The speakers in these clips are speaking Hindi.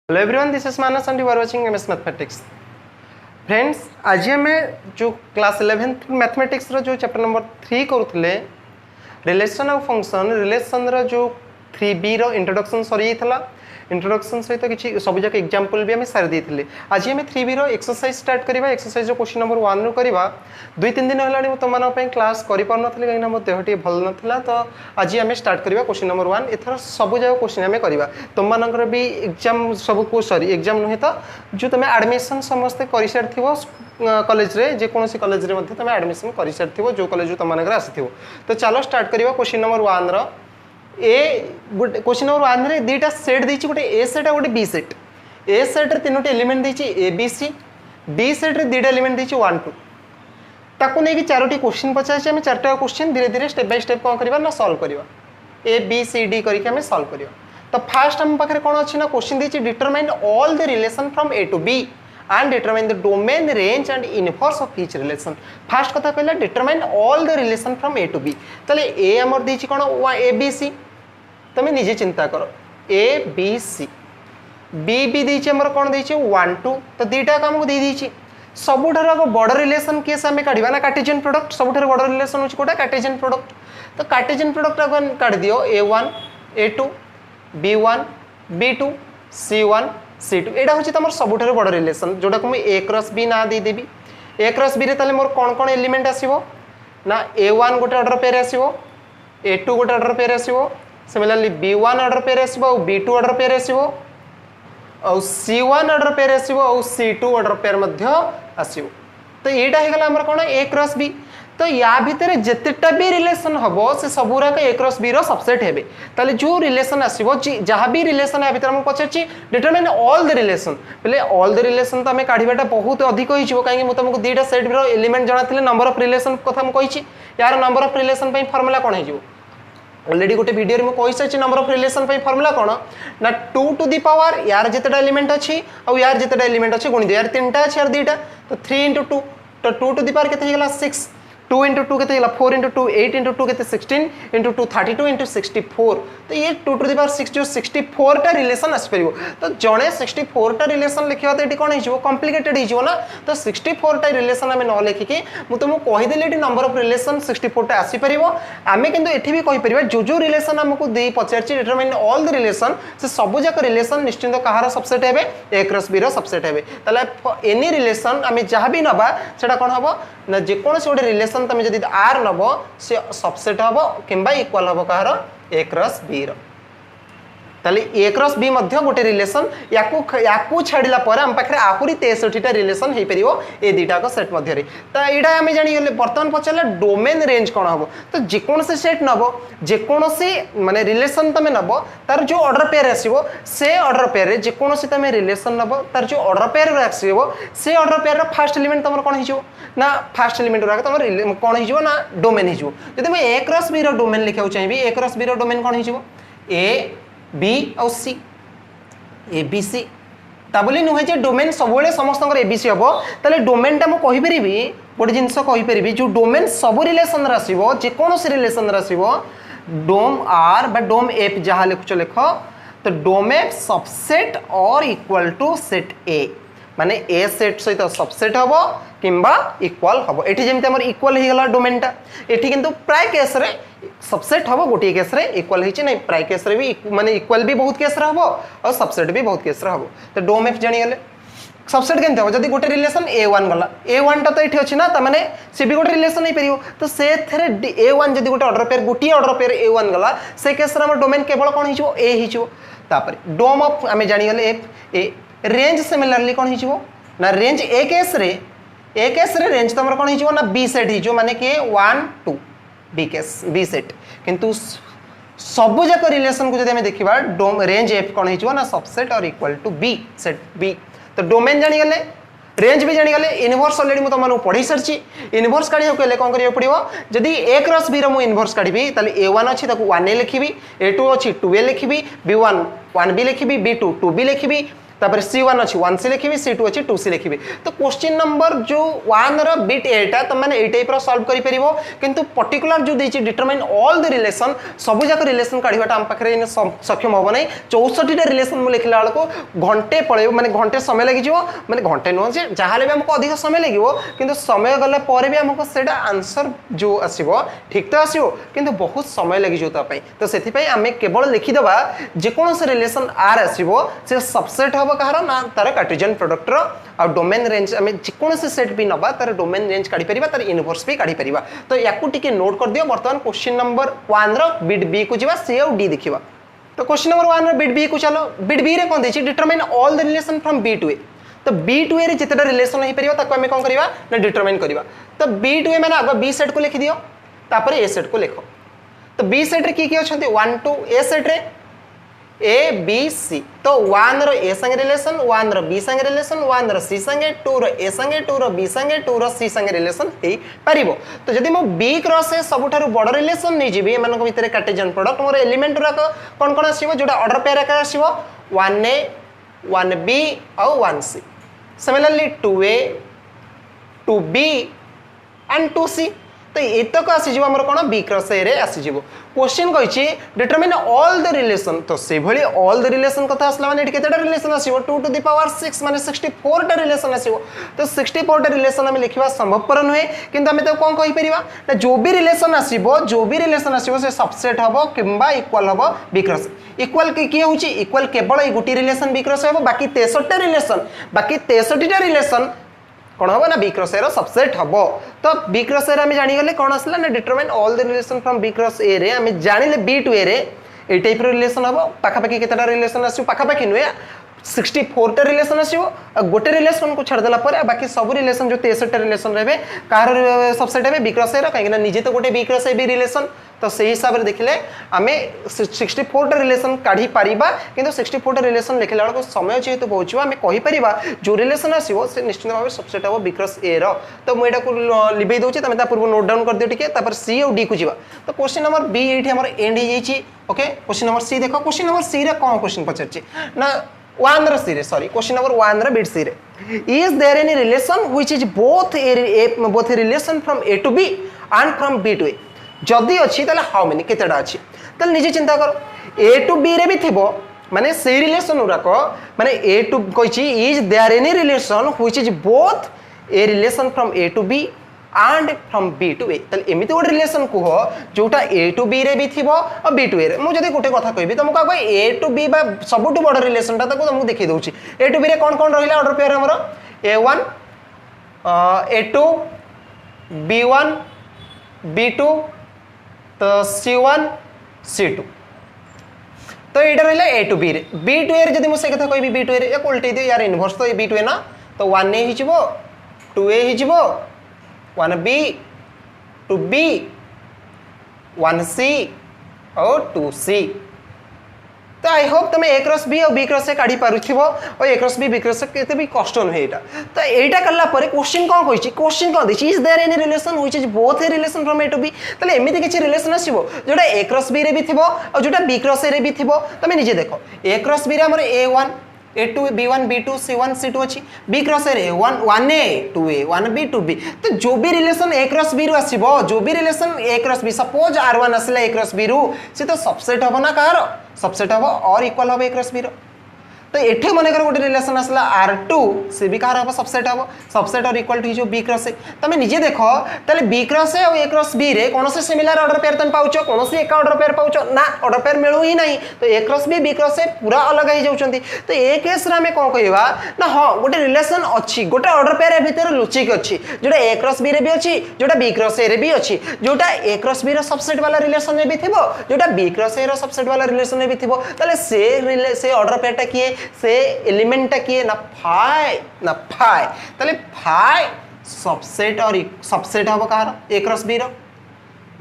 Hello everyone, this is Manas and you are watching MS mathematics. Friends, आज हमें जो क्लास 11th मैथमेटिक्स रो जो चैप्टर नंबर 3 करूले रिलेशन ऑफ फंक्शन रिलेशन रो जो 3b रो इंट्रोडक्शन सरी थला। इंट्रोडक्शन सहित किसी सब जाक एग्जांपल भी हमें सारी देथिले। आज हमें 3b रो एक्सरसाइज स्टार्ट करबा। एक्सरसाइज रो क्वेश्चन नंबर 1 रो करबा। 2-3 दिन हलानी तुम मानक पे क्लास करि पार नथले कहिना मो देहटी भल नथला, तो आज हमें स्टार्ट करबा क्वेश्चन नंबर 1। एथर सब जाक क्वेश्चन हमें करबा। तुम मानकर भी एग्जाम सब को सॉरी एग्जाम नुहे तो जो तुम एडमिशन समस्त करि सार थिवो कॉलेज रे, जे कोनोसी कॉलेज रे मध्ये तुम एडमिशन करि सार थिवो जो कॉलेज तुम मानकर आसीथिवो। तो चलो स्टार्ट करबा क्वेश्चन नंबर 1 रो। ए क्वेश्चन नंबर 1 रे दीटा सेट देछि, गोटे ए सेट और गोटे बी सेट। ए सेट रे तीनोटी एलिमेंट देछि A B C. B set रे दीटा एलिमेंट देछि 1 2। ताकू नै कि चारोटी क्वेश्चन पचाछि। हम चारटा क्वेश्चन धीरे धीरे स्टेप बाय स्टेप कोन करबा ना सॉल्व करबा। ए बी सी डी करके हम सॉल्व करबा। तो फर्स्ट हम पाखरे कोन अछि ना क्वेश्चन देछि determine all the relation from A to B and determine the domain, range and inverse of each relation। First कथा कहला determine all the relation from a to b। तले a हमर देछि कोन a b c। तमे निजे चिंता करो a b c। b भी देछि हमर कोन देछि 1 2। तो दीटा हमको दे देछि। सबुठार बड़ रिलेशन केस हमें काढिबा ना कार्टेशियन प्रोडक्ट। सबुठार बड़ रिलेशन होछि कोटा कार्टेशियन प्रोडक्ट। तो कार्टेशियन प्रोडक्ट अगर काढ दियो a1 a2 b1 b2 c1 c2। एटा होछि तमर सबुठार बड़ रिलेशन जोटा को मैं a क्रॉस b ना दे देबी। a क्रॉस b रे ताले मोर कोन कोन एलिमेंट आसीबो ना a1 गोटे ऑर्डर पेयर आसीबो, a2 गोटे ऑर्डर पेयर आसीबो, सिमिलरली b1 ऑर्डर पेयर आसीबो, b2 ऑर्डर पेयर आसीबो, और c1 ऑर्डर पेयर आसीबो, और c2 ऑर्डर पेयर मध्य आसीबो। तो एटा हे गला हमर कोन a क्रॉस b। तो या भितर जेतेटा भी रिलेशन हबो से सबुरा का a क्रॉस b रो सबसेट हेबे। ताले जो रिलेशन आसीबो जहां भी रिलेशन है भितर हम पछरची डिटरमाइन ऑल द रिलेशन। पहले ऑल द रिलेशन तो हमें काढिबाटा बहुत अधिक होई छिबो, काहे कि मु तुमको दीटा सेट रो एलिमेंट जणाथिले नंबर ऑफ रिलेशन कथा हम कहिछि। यार नंबर ऑफ रिलेशन पई फार्मूला कोन हे जिवो ऑलरेडी गोटे वीडियो रे मु कहि सछि। नंबर ऑफ रिलेशन पई फार्मूला कोन ना 2 टू द पावर यार जेतेटा एलिमेंट अछि और यार जेतेटा एलिमेंट अछि गुणि दे। यार तीनटा अछि यार दीटा, तो 3 * 2 तो 2 टू द पावर केते हेगला 6। 2 * 2 केते हेगला 4 * 2 8 * 2 केते 16 * 2 32 * 64। तो ये 2 टू द पावर 6 जो 64 टा रिलेशन आसी परिबो। तो जणे 64 टा रिलेशन लिखिबा तो एटी कोन हे जिवो कॉम्प्लिकेटेड हे जिवो ना। तो 64 टा रिलेशन हमें न लिखि के मु तुमको कहि देले एटी नंबर ऑफ रिलेशन 64 टा आसी परिबो। आमे किंतु एठी भी कहि परिबा जो जो रिलेशन हमको दे पचारची डिटरमाइन ऑल द रिलेशन से सब जाक रिलेशन निश्चित कहार सबसेट हेबे a क्रॉस b रो सबसेट हेबे। तले एनी रिलेशन आमे जहां भी नबा सेटा कोन हबो ना जे कोन से गोटे रिलेशन तमे जदि r नबो से सबसेट हबो किंबा इक्वल हबो कहार a क्रॉस b रो। ताले a क्रॉस b मध्य गोटे रिलेशन याकू छाडिला पर हम पाखरे आहुरी 63 टा रिलेशन हे परिबो ए दीटा को सेट मध्य रे। त एडा हम जानि गेले वर्तमान पछला डोमेन रेंज कोन हबो। तो जे कोन से सेट नबो जे कोन से माने रिलेशन तमे नबो तार जो ऑर्डर पेयर आसीबो से ऑर्डर पेयर रे जे कोन से तमे रिलेशन नबो तार जो ऑर्डर पेयर रे आसीबो से order pair row first element तमर कोन हिजो ना फर्स्ट एलिमेंट रो तमर कोन हिजो ना डोमेन हिजो। जदि मैं a क्रॉस b रो डोमेन लिखौ चाहिबी a क्रॉस b रो डोमेन कोन हिजो a b और c ए बी सी। ताबली नुहे जे डोमेन सबले समस्त ए बी सी हबो। ताले डोमेन टा मु कहि परिबी गोटे जिंस कहि परिबी जो डोमेन सब रिलेशन रासिबो जे कोनोसी रिलेशन रासिबो डोम आर बा डोम एफ जहां लिखुछ लेखो। तो डोम एफ सबसेट और इक्वल टू सेट ए माने ए सेट सहित सबसेट हबो किंबा इक्वल हबो। एठी जेमते हमर इक्वल हे गला डोमेन टा। एठी किंतु प्राय केस रे सबसेट हबो, गोटी केस रे इक्वल हिची नै। प्राय केस रे भी माने इक्वल भी बहुत केस रे हबो और सबसेट भी बहुत केस रे हबो। तो डोम एफ जानि गेले सबसेट केनते हो जदी गोटे रिलेशन a1 गला a1 टा तो एठी अछि ना, त माने से भी गोटे रिलेशन नै परियो। तो से थरे a1 जदी गोटे ऑर्डर पेयर गोटी ऑर्डर पेयर a1 गला से केस रे हमर डोमेन केवल कोन हिजो a हिजो। तापर डोम ऑफ हमें जानि गेले f a रेंज सिमिलरली कोन हिजो ना रेंज a केस रे रेंज तमर कोन हिजो ना b सेट हिजो माने के 1 2 b केस b सेट। किंतु सब जाक रिलेशन को जदि हमें देखिबा डोम रेंज f कोन हिजो ना सबसेट और equal to b set b। तो डोमेन जानि गेले रेंज भी जानि गेले इनवर्स ऑलरेडी मु तमनु पढी सरची। इनवर्स काढियो केले कोन करियो पडियो जदि a क्रॉस b रो मु इनवर्स काढिबी ताले a1 अछि ताकू 1a लिखिबी, a2 अछि 2a लिखिबी, b1 1b लिखिबी, b2 2b लिखिबी, तापर C1 अच्छी 1C लिखी C2 अच्छी 2C लिखी तो क्वेश्चन नंबर जो 1 रो बिट एटा तुम मैंने ए टाइप रो सॉल्व करि परिबो किंतु पर्टिकुलर जो देछि डिटरमाइन ऑल द रिलेशन सब जाक रिलेशन काढिबाटा हम पाखरे सक्षम होबो नै 64 टा रिलेशन मु लिखला बेलको घंटे पळेबो माने घंटे समय लागि जिवो माने घंटे नो जे जहाले भी हमको अधिक समय लागिवो किंतु समय गले पर भी हमको सेटा आंसर जो आसीबो ठीक तो आसीबो किंतु बहुत समय लागि जो त पई तो सेति पई हमें केवल लिखि दबा जे कोन से रिलेशन आर आसीबो से सबसेट होबो कहार ना तार कार्टेशियन प्रोडक्ट रो आ डोमेन रेंज हमें जे कोन से सेट भी नबा तार डोमेन रेंज काढी परिबा तार इनवर्स भी काढी परिबा तो याकू टिके नोट कर दियो वर्तमान क्वेश्चन नंबर 1 रो बिट बी को जिबा सी और डी देखिबा तो क्वेश्चन नंबर 1 रो बिट बी को चलो बिट बी रे कोन देछि determine all the relation from B to A तो बी टू ए रे जितटा रिलेशन हो परिबा ताको हमें कोन करबा ना डिटरमाइन करबा तो बी टू ए माने आगो बी सेट को लिखि दियो तापर ए सेट को लिखो तो बी सेट रे की अछंती 1 2 ए सेट रे ए बी सी तो 1 रो ए संगे रिलेशन 1 रो बी संगे रिलेशन 1 रो सी संगे 2 रो ए संगे 2 रो बी संगे 2 रो सी संगे रिलेशन हे परिबो तो जदी मो बी क्रॉस ए सबठारु बड़ रिलेशन नै जिबी एमान को भितरे कार्टेशियन प्रोडक्ट मोर एलिमेंट रा कोन कोन आसीबो जोटा ऑर्डर पेयर का आसीबो 1a 1b और 1c similarly 2a 2b and 2c तो एतक आसीजिवो हमर कोन बी क्रॉस ए रे आसीजिवो क्वेश्चन कहिछि डिटरमाइन ऑल द रिलेशन तो से भली ऑल द रिलेशन कथा असला माने केतेटा रिलेशन आसीबो 2 टू द पावर 6 माने 64 टा रिलेशन आसीबो तो 64 टा रिलेशन हम लिखिबा संभवपर नहे किंतु हम तो कोन कहि परिबा ना जो भी रिलेशन आसीबो से सबसेट हबो किंबा इक्वल हबो बी क्रॉस इक्वल की होछि इक्वल केवल ए गुटी रिलेशन बी क्रॉस हबो बाकी 63 टा रिलेशन कौन हम ना बी क्रॉस ए रो सबसेट हबो तो बी क्रॉस ए रे हम जानि गले कौन असला ना determine all the relation from B cross A रे हम जानिले बी टू ए रे ए टाइप रो रिलेशन हबो पाखा पाखी केतटा रिलेशन आसी पाखा पाखी नुए 64 टा रिलेशन आसीबो गोटे रिलेशन को छाड़ देला पर बाकी सब रिलेशन जो 63 टा रिलेशन रहबे कार सबसेट हेबे बी क्रॉस ए रो काहे ना निजे तो गोटे B cross A B relation तो सही हिसाब रे देखले आमे 64 टा रिलेशन काढी पारिबा किंतु 64 टा रिलेशन लिखला बेलको समय जेहेतु पहुंचबा आमे कहि परिबा जो रिलेशन आसीबो से निश्चित भाबे सबसेट हबो बी क्रॉस ए रो तो मु एटा को लिबे दोछि तमे ता पूर्व नोट डाउन कर दियो टिके तापर सी और डी को जिबा तो क्वेश्चन नंबर बी एठी हमर एंड हे जाइछि ओके क्वेश्चन नंबर सी देखो क्वेश्चन नंबर सी रे कोन क्वेश्चन पचरछि ना 1 रो सी रे सॉरी क्वेश्चन नंबर 1 रो बिट सी रे is there any relation which is both a relation from A to B and from B to A जदि अच्छी ताले हाउ मेनी केतेडा अच्छी ताले निजे चिंता करो ए टू बी रे भी थिबो माने से रिलेशन उराको माने ए टू कहिछि is there any relation which is both a relation from A to B and from B to A ताले एमिति गोटे रिलेशन को जोटा ए टू बी रे भी थिबो और बी टू ए रे मु जदि गोटे कथा कहबी तुमको आगो ए टू बी बा सबटु बड़ रिलेशन ता तुमको देखि दउछि ए टू बी रे कोन रहिला ऑर्डर पेयर हमरो a1 a2 b1 b2 तो C1 C2 तो ये रहा ए टू बी रे बी टू ए जब मुझे कथा कहबी बी टू ए या उल्टे दियो यार इनवर्स तो ए बी टू ए ना तो 1a हिजिबो 2a हिजिबो 1b 2b 1c और 2c तो आई होप तुम ए क्रॉस बी और बी क्रॉस ए काढी पारुथिबो और ए क्रॉस बी क्रॉस केते भी कष्ट न हेटा तो एटा करला परे क्वेश्चन कोन कहिछि क्वेश्चन कोन दिछि is there any relation which is both a relation from A to B तले एमिति किछि रिलेशन आसीबो जोटा ए क्रॉस बी रे भी थिबो और जोटा बी क्रॉस ए रे भी थिबो तमे निजे देखो ए क्रॉस बी रे हमर a1 a2 b1 b2 c1 c2 अछि b क्रॉस ए रे 1a 2a 1b 2b तो जो भी रिलेशन ए क्रॉस बी रु आसीबो जो भी रिलेशन ए क्रॉस बी सपोज r1 आसला ए क्रॉस बी रु से तो सबसेट हबो ना कार सबसेट हबो और इक्वल हबो ए क्रॉस बी रो तो एठे मन कर गोटे रिलेशन आसला r2 से भी कार हबो सबसेट और इक्वल टू जो b क्रॉस ए तमे निजे देखो तले b क्रॉस ए और a क्रॉस b रे कोन से सिमिलर ऑर्डर पेयर तम पाउचो कोन से एक ऑर्डर पेयर पाउचो ना ऑर्डर पेयर मिलु ही नहीं तो a क्रॉस b क्रॉस ए पूरा अलग ही जाउचंती तो ए केस रे हमें कोन कहबा ना हां गोटे रिलेशन अछि गोटे ऑर्डर पेयर भीतर लुचिक अछि जोटा a क्रॉस b रे भी अछि जोटा b क्रॉस ए रे भी अछि जोटा a क्रॉस b रो सबसेट वाला रिलेशन में भी थिबो जोटा b क्रॉस ए रो सबसेट वाला रिलेशन में भी थिबो तले से ऑर्डर पेयर टा किए से एलिमेंट टा किए ना फाई तले फाई सबसेट और सबसेट हबो कार ए क्रॉस बी रो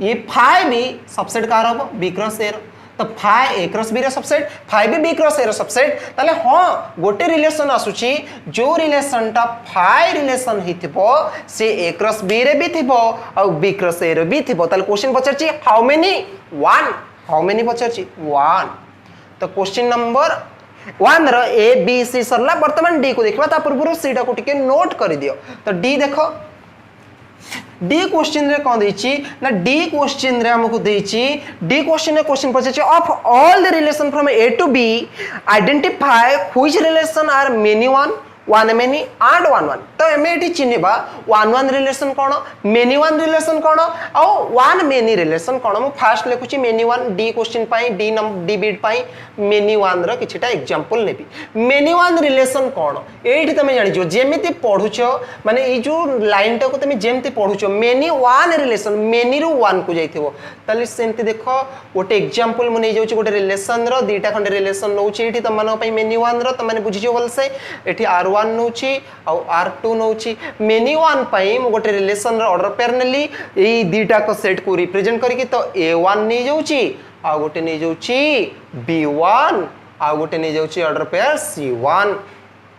ये फाई भी सबसेट कार हबो बी क्रॉस ए रो तो फाई ए क्रॉस बी रो सबसेट फाई भी बी क्रॉस ए रो सबसेट तले हां गोटे रिलेशन आसुची जो रिलेशन टा फाई रिलेशन हिथिबो से ए क्रॉस बी रे भी थिबो और बी क्रॉस ए रे भी थिबो तले क्वेश्चन पचरची हाउ मेनी 1 हाउ मेनी पचरची 1 तो क्वेश्चन नंबर वन रो ए बी सी सरला वर्तमान डी को देखबा ता पूर्व सी टा को टिके नोट कर दियो तो डी देखो डी क्वेश्चन रे कोन देछि ना डी क्वेश्चन रे हमको देछि डी क्वेश्चन रे क्वेश्चन पछे of all the relation from A to B identify which relation are many one one many and one one तो एमे एटी चिन्हबा वन वन रिलेशन कोन मेनी वन रिलेशन कोन आ वन मेनी रिलेशन कोन मु फास्ट लिखुची मेनी वन डी क्वेश्चन पाई डी बिट पाई मेनी वन रो किछटा एग्जांपल नेबी मेनी वन रिलेशन कोन एठी तमे जानि जो जेमिति पढुछो माने ई जो लाइन टा को तमे जेमिति पढुछो मेनी वन रिलेशन मेनी रो वन को जाइथिबो ताले सेंति देखो गोटे एग्जांपल मु नै जाउची गोटे रिलेशन रो दीटा खंडे रिलेशन नउची एठी तमनो पई मेनी वन रो तमने बुझिजो बोलसे एठी R1 नउची आ R2 नउची मेनी वन पाई मु गोटे रिलेशन रो ऑर्डर पेयर नेली एई दीटा को सेट को रिप्रेजेंट करिकि तो A1 नै जाउची आ गोटे नै जाउची B1 आ गोटे नै जाउची ऑर्डर पेयर C1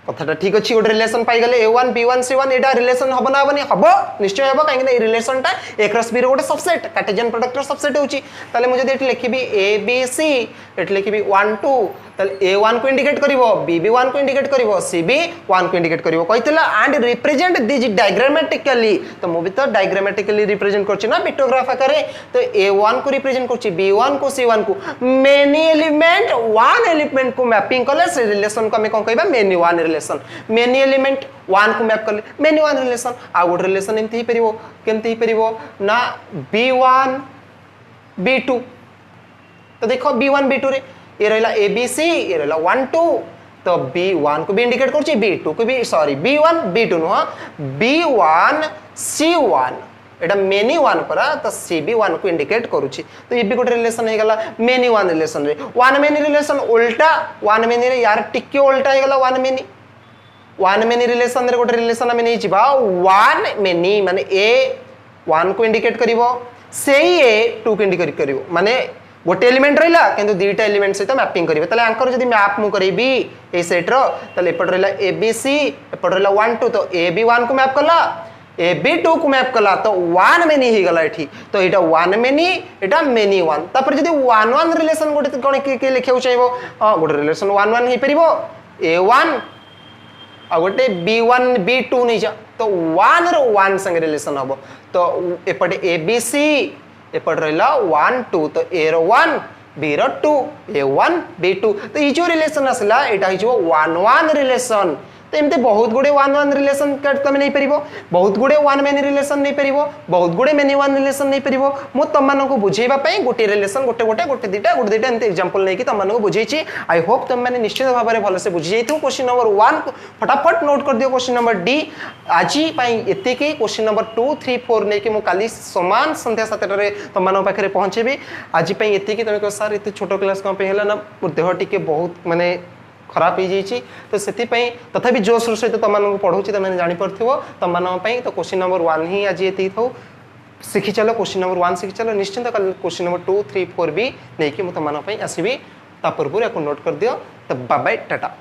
कथाटा ठीक अछि गोटे रिलेशन पाई गले A1 B1 C1 एटा रिलेशन हबो ना हबनी हबो निश्चय हबो काहे कि ए रिलेशन टा A क्रॉस B रो गोटे सबसेट कार्टेशियन प्रोडक्ट रो सबसेट होची ताले मु जदी एठी लिखिबी A B C एठी लिखिबी 1 2 ताले A1 को इंडिकेट करिवो B1 को इंडिकेट करिवो CB1 को इंडिकेट करिवो कहितला एंड रिप्रेजेंट दिस डायग्रामेटिकली तो मु भी तो डायग्रामेटिकली रिप्रेजेंट करछि ना पिक्टोग्राफ आकारे तो A1 को रिप्रेजेंट करछि B1 को C1 को मेनी एलिमेंट वन एलिमेंट को मैपिंग कले से रिलेशन को हमें कोन कहबा many one relation many element one को मैप कले मेनी वन रिलेशन आ गुड रिलेशन एमती ही परिवो केमती ही परिवो ना B1 B2 तो देखो B1 B2 रे ये रहला ABC ये रहला 1 2 तो B1 को भी इंडिकेट करछि B2 को भी sorry B1 B2 no B1 C1 एटा मेनी वन परा तो CB1 को इंडिकेट करूछि तो ये भी गोटे रिलेशन हे गला मेनी वन रिलेशन रे वन मेनी रिलेशन उल्टा वन मेनी रे यार टिके उल्टा हे गला वन मेनी रिलेशन रे गोटे रिलेशन हम नै छिबा वन मेनी माने A1 को इंडिकेट करिवो सेही A2 को इंडिकेट करिवो माने गोटे एलिमेंट रहिला किंतु दीटा एलिमेंट सहित मैपिंग करिवे तले आंकर जदी मैप मु करबी ए सेट रो तले एपट रहिला ABC एपट रहिला 1 2 तो AB1 को मैप करला AB2 को मैप करला तो वन मेनी ही गला एठी तो एटा वन मेनी एटा मेनी वन तापर जदी वन वन रिलेशन गोटे कोन के लिखियो चाहिबो गोटे रिलेशन वन वन ही परिबो A1 आ गोटे B1 B2 नै जा तो वन रो वन संग रिलेशन हबो तो एपट ABC एपट रहिला 1 2 तो A row 1 B row 2 A1 B2 तो ई जो रिलेशन असला एटा ही जो 1 1 रिलेशन तो एमते बहुत गुडे वन वन रिलेशन तमे नहीं परिबो बहुत गुडे वन मेनी रिलेशन नहीं परिबो बहुत गुडे मेनी वन रिलेशन नहीं परिबो मु तमन को बुझेबा पई गोटे रिलेशन गोटे दीटा एंते एग्जांपल नै कि तमन को बुझेछि आई होप तुम माने निश्चित भाव में भलसे बुझि जैथु क्वेश्चन नंबर 1 फटाफट नोट कर दियो क्वेश्चन नंबर डी आजी पई एते के क्वेश्चन नंबर 2 3 4 नै कि मु काली समान संध्या 7 रे तमन पाखरे पहुंचेबी आजी पई एते कि तमे को सर एते छोटो क्लास को पे हला ना देह टिके बहुत माने खराब हो जाइए तो से तथापि जोश सहित तुम पढ़ाऊँ तुम जानी पार्थ्व तुम तो क्वेश्चन नंबर 1 ही आज ये था शिखी चलो क्वेश्चन नंबर 1 शिखी चलो निश्चिंत कल क्वेश्चन नंबर 2 3 4 भी नहीं कि तुम आसबि ता पूर्व नोट कर दियो तो बाय बाय टाटा।